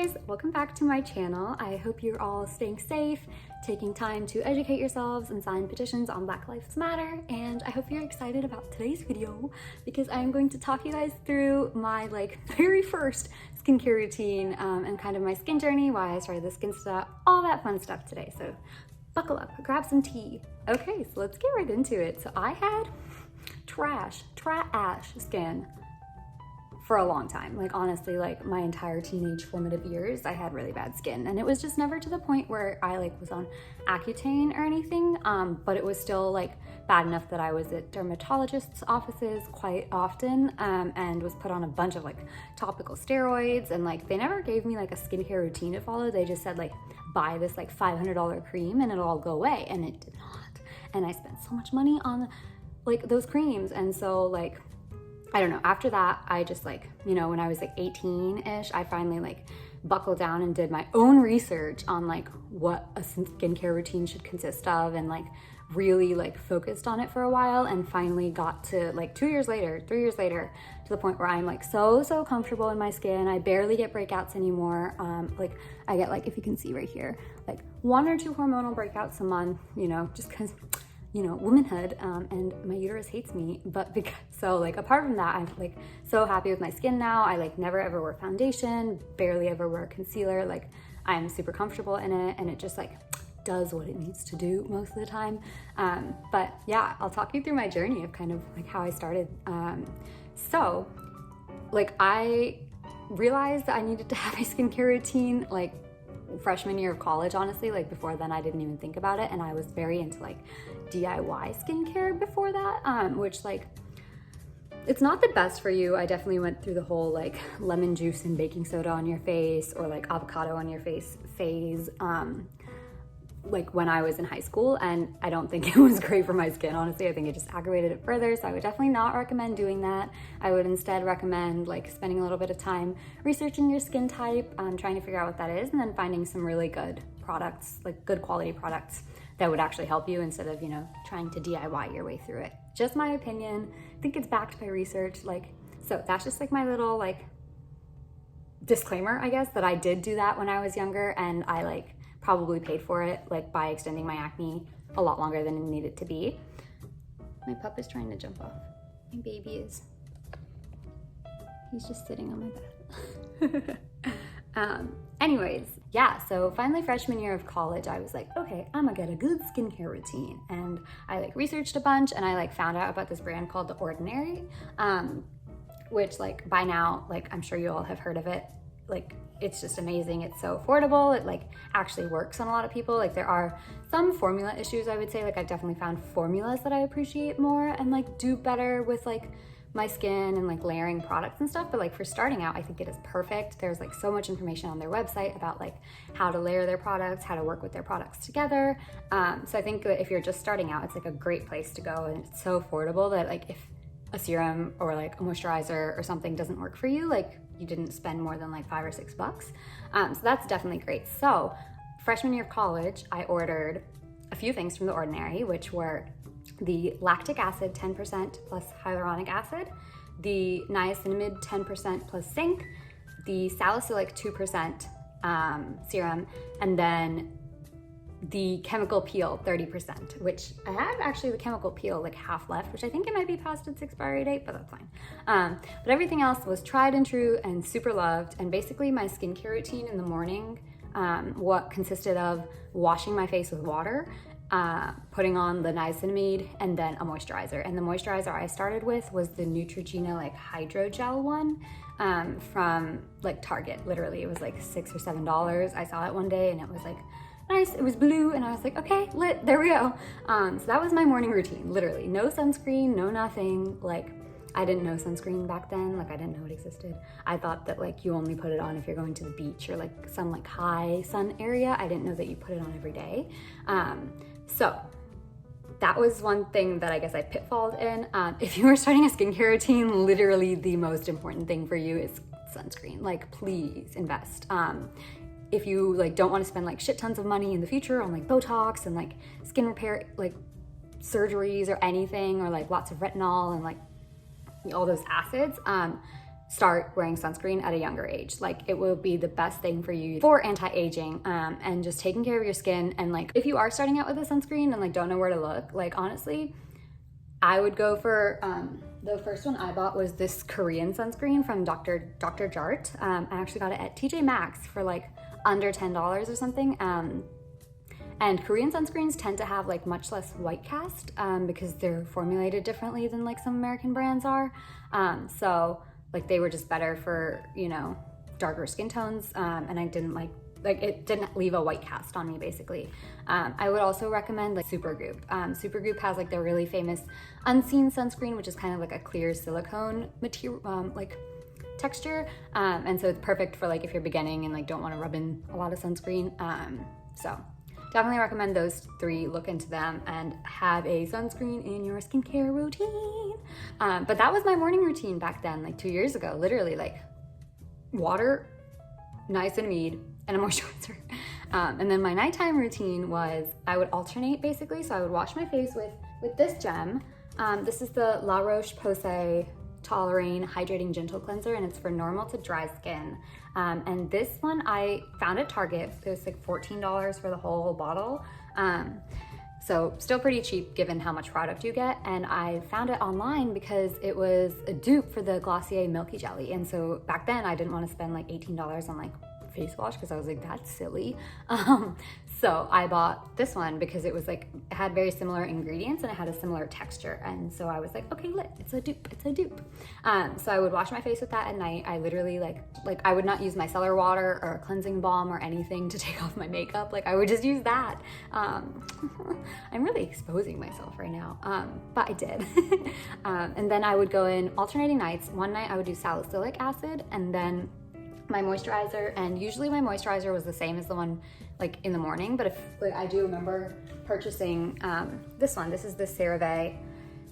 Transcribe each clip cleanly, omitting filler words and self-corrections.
guys, welcome back to my channel. I hope you're all staying safe, taking time to educate yourselves and sign petitions on Black Lives Matter, and I hope you're excited about today's video because I'm going to talk you guys through my very first skincare routine and kind of my skin journey, why I started the skin stuff, all that fun stuff today. So buckle up, grab some tea. Okay, so let's get right into it. So I had trash skin for a long time. Honestly, my entire teenage formative years, I had really bad skin, and it was just never to the point where I was on Accutane or anything, but it was still bad enough that I was at dermatologists' offices quite often, and was put on a bunch of topical steroids, and they never gave me a skincare routine to follow. They just said buy this $500 cream and it'll all go away, and it did not. And I spent so much money on those creams, and so I don't know, after that, I just when I was 18-ish, I finally buckled down and did my own research on what a skincare routine should consist of, and really focused on it for a while, and finally got to 3 years later, to the point where I'm so comfortable in my skin. I barely get breakouts anymore. I get if you can see right here, 1 or 2 hormonal breakouts a month, just because womanhood, and my uterus hates me. But apart from that, I'm so happy with my skin now. I never ever wear foundation, barely ever wear concealer. I'm super comfortable in it, and it just does what it needs to do most of the time. But yeah, I'll talk you through my journey of kind of how I started. So I realized that I needed to have a skincare routine freshman year of college, honestly. Before then I didn't even think about it, and I was very into DIY skincare before that, which it's not the best for you. I definitely went through the whole lemon juice and baking soda on your face, or avocado on your face phase, when I was in high school, and I don't think it was great for my skin, honestly. I think it just aggravated it further, so I would definitely not recommend doing that. I would instead recommend spending a little bit of time researching your skin type, trying to figure out what that is, and then finding some really good products, good quality products that would actually help you, instead of trying to DIY your way through it. Just my opinion. I think it's backed by research. So that's just my little disclaimer, I guess, that I did do that when I was younger, and I probably paid for it by extending my acne a lot longer than it needed to be. My pup is trying to jump off. My baby is. He's just sitting on my bed. Anyways, yeah, so finally freshman year of college, I was okay, I'm gonna get a good skincare routine. And I researched a bunch, and I found out about this brand called The Ordinary, which by now, I'm sure you all have heard of it. It's just amazing. It's so affordable. It actually works on a lot of people. There are some formula issues, I would say. I've definitely found formulas that I appreciate more and do better with my skin and layering products and stuff. But for starting out, I think it is perfect. There's so much information on their website about how to layer their products, how to work with their products together. So I think that if you're just starting out, it's a great place to go, and it's so affordable that if a serum or a moisturizer or something doesn't work for you, you didn't spend more than $5 or $6. So that's definitely great. So freshman year of college, I ordered a few things from The Ordinary, which were the lactic acid 10% plus hyaluronic acid, the niacinamide 10% plus zinc, the salicylic 2% serum, and then the chemical peel 30%, which I have actually the chemical peel half left, which I think it might be past its expiry date, but that's fine. But everything else was tried and true and super loved. And basically my skincare routine in the morning, what consisted of washing my face with water, putting on the niacinamide, and then a moisturizer. And the moisturizer I started with was the Neutrogena hydrogel one, from Target. Literally, it was $6 or $7. I saw it one day, and it was nice. It was blue, and I was okay, lit, there we go. So that was my morning routine, literally. No sunscreen, no nothing. I didn't know sunscreen back then. I didn't know it existed. I thought that you only put it on if you're going to the beach or some high sun area. I didn't know that you put it on every day. So that was one thing that I guess I pitfalled in. If you are starting a skincare routine, literally the most important thing for you is sunscreen. Please invest. If you don't want to spend shit tons of money in the future on Botox and skin repair surgeries or anything, or lots of retinol and all those acids, start wearing sunscreen at a younger age. Like, it will be the best thing for you for anti-aging, and just taking care of your skin. And like, if you are starting out with a sunscreen and like don't know where to look, like honestly, I would go for, the first one I bought was this Korean sunscreen from Dr. Jart. I actually got it at TJ Maxx for like under $10 or something. And Korean sunscreens tend to have like much less white cast, because they're formulated differently than like some American brands are. So like, they were just better for, you know, darker skin tones, and I didn't like it didn't leave a white cast on me, basically. I would also recommend like Supergoop. Supergoop has like their really famous Unseen sunscreen, which is kind of like a clear silicone material, like texture, and so it's perfect for like if you're beginning and like don't want to rub in a lot of sunscreen. So definitely recommend those three. Look into them and have a sunscreen in your skincare routine. But that was my morning routine back then, like 2 years ago. Literally, like water, niacinamide, and a moisturizer. And then my nighttime routine was I would alternate, basically. So I would wash my face with this gem. This is the La Roche Posay Toleraine Hydrating Gentle Cleanser, and it's for normal to dry skin. And this one I found at Target. It was like $14 for the whole bottle. So still pretty cheap given how much product you get. And I found it online because it was a dupe for the Glossier Milky Jelly. And so back then I didn't want to spend like $18 on like face wash, because I was like, that's silly. So I bought this one because it was like, it had very similar ingredients and it had a similar texture. And so I was like, okay, lit, it's a dupe, it's a dupe. So I would wash my face with that at night. I literally like I would not use micellar water or a cleansing balm or anything to take off my makeup. Like, I would just use that. I'm really exposing myself right now, but I did. And then I would go in alternating nights. One night I would do Salicylic Acid, and then my moisturizer, and usually my moisturizer was the same as the one like in the morning, but if like I do remember purchasing this one. This is the Cerave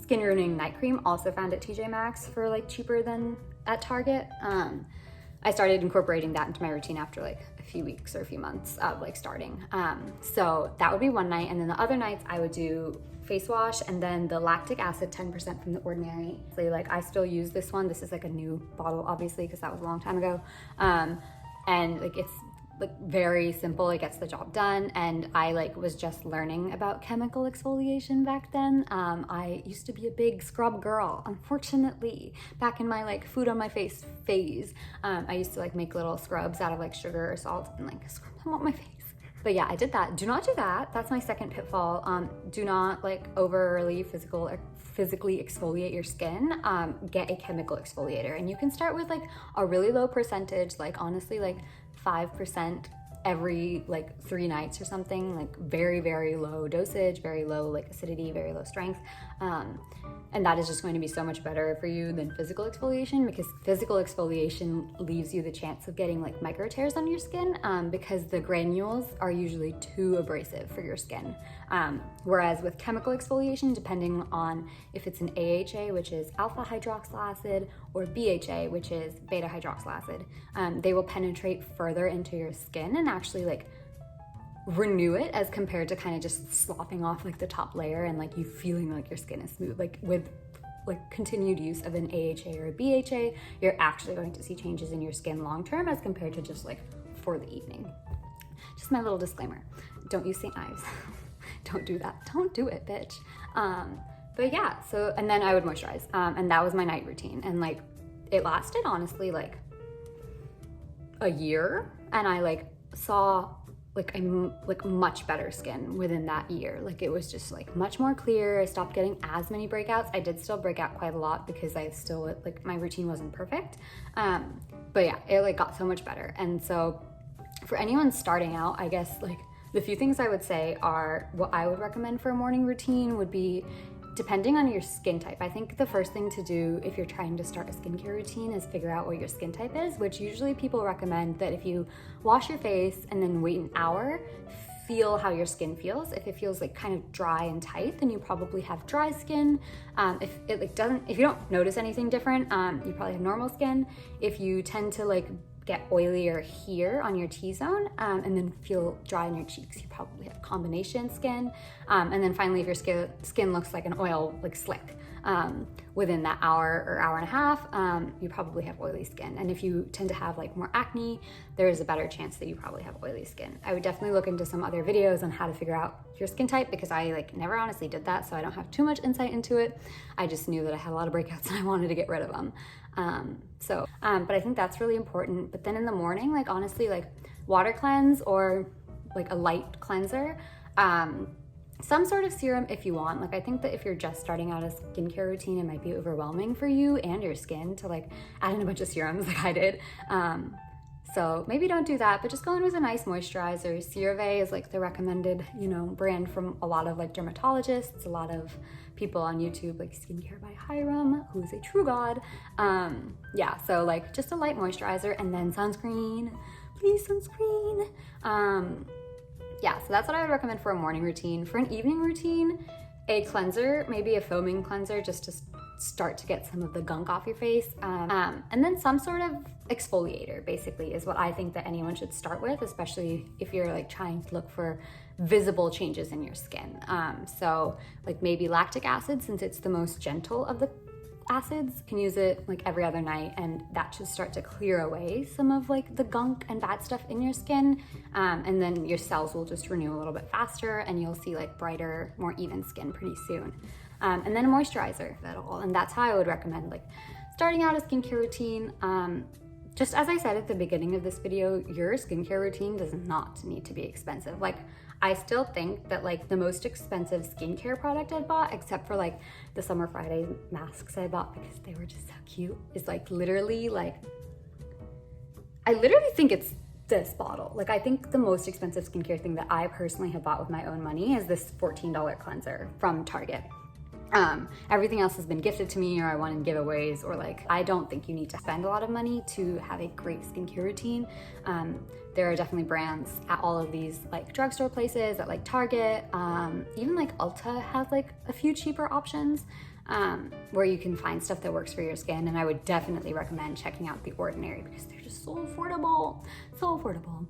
Skin Ruining Night Cream, also found at TJ Maxx for like cheaper than at Target. I started incorporating that into my routine after like a few weeks or a few months of like starting. So that would be one night, and then the other nights I would do face wash and then the lactic acid 10% from The Ordinary. So like, I still use this one. This is like a new bottle, obviously, because that was a long time ago. And like, it's like very simple. It gets the job done. And I like was just learning about chemical exfoliation back then. I used to be a big scrub girl, unfortunately. Back in my like food on my face phase, I used to like make little scrubs out of like sugar or salt and like scrub them on my face. But yeah, I did that. Do not do that. That's my second pitfall. Do not like overly physically exfoliate your skin. Get a chemical exfoliator, and you can start with like a really low percentage, like honestly like 5% every like 3 nights or something, like very, very low dosage, very low like acidity, very low strength. And that is just going to be so much better for you than physical exfoliation, because physical exfoliation leaves you the chance of getting like micro tears on your skin, because the granules are usually too abrasive for your skin. Whereas with chemical exfoliation, depending on if it's an AHA, which is alpha hydroxyl acid, or BHA, which is beta hydroxyl acid, they will penetrate further into your skin and actually like renew it, as compared to kind of just slopping off like the top layer and like you feeling like your skin is smooth. Like with like continued use of an AHA or a BHA, you're actually going to see changes in your skin long term, as compared to just like for the evening. Just my little disclaimer. Don't use St. Ives. Don't do that. Don't do it, bitch. But yeah, so, and then I would moisturize, and that was my night routine. And like, it lasted honestly like a year, and I like saw like much better skin within that year. Like, it was just like much more clear. I stopped getting as many breakouts. I did still break out quite a lot because I still like, my routine wasn't perfect. But yeah, it like got so much better. And so for anyone starting out, I guess like the few things I would say are, what I would recommend for a morning routine would be, depending on your skin type. I think the first thing to do if you're trying to start a skincare routine is figure out what your skin type is, which usually people recommend that if you wash your face and then wait an hour, feel how your skin feels. If it feels like kind of dry and tight, then you probably have dry skin. If you don't notice anything different, you probably have normal skin. If you tend to like get oilier here on your T-zone, and then feel dry in your cheeks, you probably have combination skin. And then finally, if your skin looks like an oil, like slick, within that hour or hour and a half, you probably have oily skin. And if you tend to have like more acne, there is a better chance that you probably have oily skin. I would definitely look into some other videos on how to figure out your skin type, because I like never honestly did that, so I don't have too much insight into it. I just knew that I had a lot of breakouts and I wanted to get rid of them. But I think that's really important. But then in the morning, like honestly, like water cleanse or like a light cleanser, some sort of serum if you want. Like I think that if you're just starting out a skincare routine, it might be overwhelming for you and your skin to like add in a bunch of serums like I did. So maybe don't do that, but just go in with a nice moisturizer. Cerave is like the recommended, you know, brand from a lot of like dermatologists, a lot of people on YouTube, like Skincare by Hiram, who is a true god. Yeah, so like just a light moisturizer and then sunscreen, please sunscreen. Yeah, so that's what I would recommend for a morning routine. For an evening routine, a cleanser, maybe a foaming cleanser, just to start to get some of the gunk off your face. And then some sort of exfoliator, basically, is what I think that anyone should start with, especially if you're like trying to look for visible changes in your skin. So like maybe lactic acid, since it's the most gentle of the acids, can use it like every other night, and that should start to clear away some of like the gunk and bad stuff in your skin, and then your cells will just renew a little bit faster and you'll see like brighter, more even skin pretty soon. And then a moisturizer, and that's how I would recommend like starting out a skincare routine. Just as I said at the beginning of this video, your skincare routine does not need to be expensive. Like I still think that like the most expensive skincare product I bought, except for like the Summer Friday masks I bought because they were just so cute, is like literally like, I literally think it's this bottle. Like I think the most expensive skincare thing that I personally have bought with my own money is this $14 cleanser from Target. Everything else has been gifted to me, or I won in giveaways, or like, I don't think you need to spend a lot of money to have a great skincare routine. There are definitely brands at all of these like drugstore places, at like Target, even like Ulta has like a few cheaper options, where you can find stuff that works for your skin. And I would definitely recommend checking out The Ordinary because they're just so affordable, so affordable.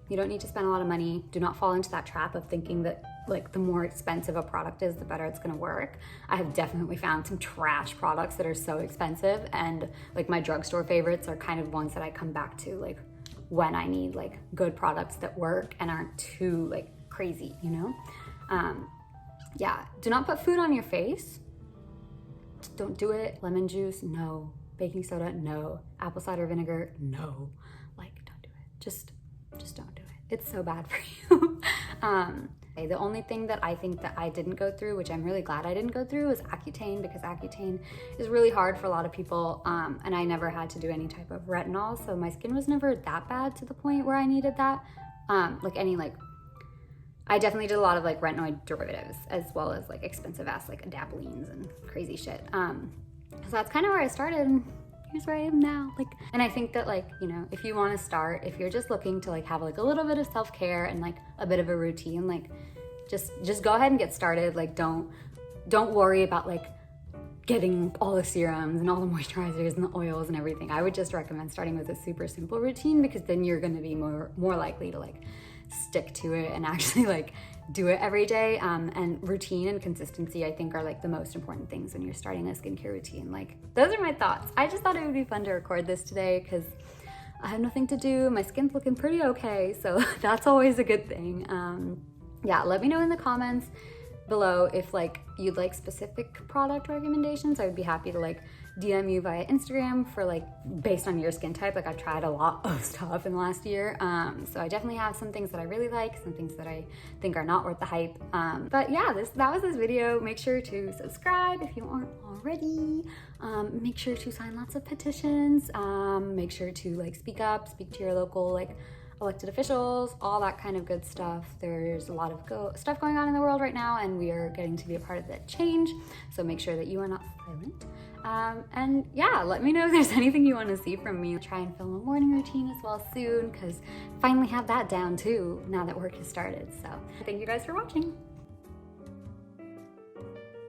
You don't need to spend a lot of money. Do not fall into that trap of thinking that like the more expensive a product is, the better it's gonna work. I have definitely found some trash products that are so expensive, and like my drugstore favorites are kind of ones that I come back to like when I need like good products that work and aren't too like crazy, you know? Yeah, do not put food on your face. Don't do it. Lemon juice, no. Baking soda, no. Apple cider vinegar, no. Like, don't do it. Just don't do it. It's so bad for you. The only thing that I think that I didn't go through, which I'm really glad I didn't go through, is Accutane, because Accutane is really hard for a lot of people, and I never had to do any type of retinol, so my skin was never that bad to the point where I needed that. I definitely did a lot of like retinoid derivatives, as well as like expensive ass like adapalines and crazy shit. So that's kind of where I started. Here's where I am now. Like, and I think that like, you know, if you want to start, if you're just looking to like have like a little bit of self-care and like a bit of a routine, like just go ahead and get started. Like don't worry about like getting all the serums and all the moisturizers and the oils and everything. I would just recommend starting with a super simple routine, because then you're going to be more likely to like stick to it and actually like do it every day. And routine and consistency, I think, are like the most important things when you're starting a skincare routine. Like, those are my thoughts. I just thought it would be fun to record this today because I have nothing to do. My skin's looking pretty okay, so that's always a good thing. Yeah, let me know in the comments below if like you'd like specific product recommendations. I would be happy to like DM you via Instagram for like based on your skin type. Like I've tried a lot of stuff in the last year, so I definitely have some things that I really like, some things that I think are not worth the hype. But yeah, that was this video. Make sure to subscribe if you aren't already. Make sure to sign lots of petitions. Make sure to like speak to your local like elected officials, all that kind of good stuff. There's a lot of stuff going on in the world right now, and we are getting to be a part of that change. So make sure that you are not silent. And yeah, let me know if there's anything you want to see from me. I'll try and film a morning routine as well soon, because I finally have that down too, now that work has started. So thank you guys for watching.